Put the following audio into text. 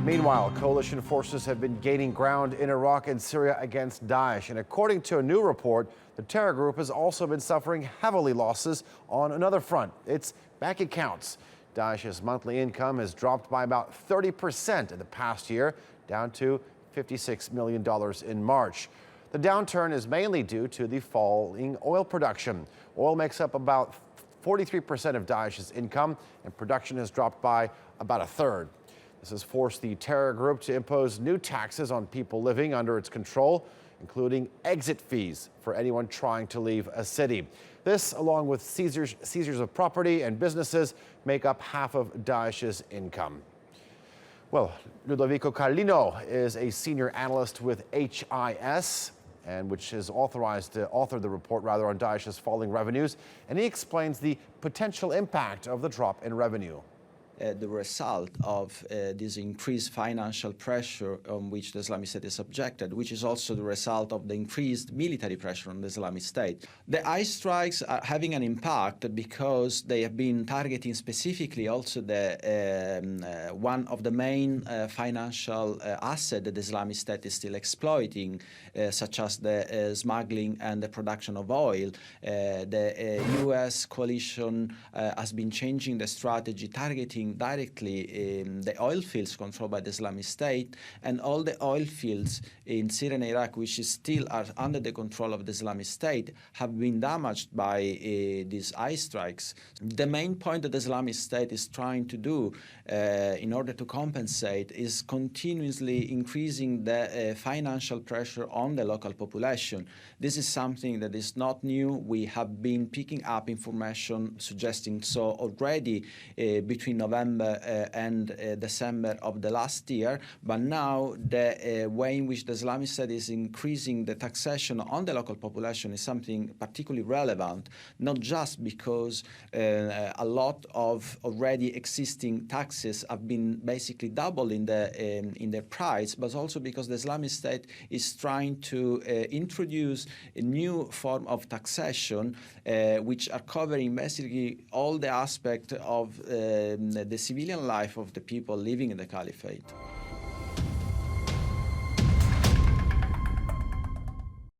Meanwhile, coalition forces have been gaining ground in Iraq and Syria against Daesh. And according to a new report, the terror group has also been suffering heavily losses on another front, its bank accounts. Daesh's monthly income has dropped by about 30% in the past year, down to $56 million in March. The downturn is mainly due to the falling oil production. Oil makes up about 43% of Daesh's income, and production has dropped by about a third. This has forced the terror group to impose new taxes on people living under its control, including exit fees for anyone trying to leave a city. This, along with seizures of property and businesses, make up half of Daesh's income. Well, Ludovico Carlino is a senior analyst with IHS, and which has authored the report on Daesh's falling revenues, and he explains the potential impact of the drop in revenue. The result of this increased financial pressure on which the Islamic State is subjected, which is also the result of the increased military pressure on the Islamic State. The airstrikes are having an impact because they have been targeting specifically also the one of the main financial assets that the Islamic State is still exploiting, such as the smuggling and the production of oil. The U.S. coalition has been changing the strategy, targeting directly the oil fields controlled by the Islamic State, and all the oil fields in Syria and Iraq, which still are under the control of the Islamic State, have been damaged by these airstrikes. The main point that the Islamic State is trying to do in order to compensate is continuously increasing the financial pressure on the local population. This is something that is not new. We have been picking up information suggesting so already between November and December of the last year, but now the way in which the Islamic State is increasing the taxation on the local population is something particularly relevant, not just because a lot of already existing taxes have been basically doubled in their price, but also because the Islamic State is trying to introduce a new form of taxation which are covering basically all the aspects of the civilian life of the people living in the caliphate.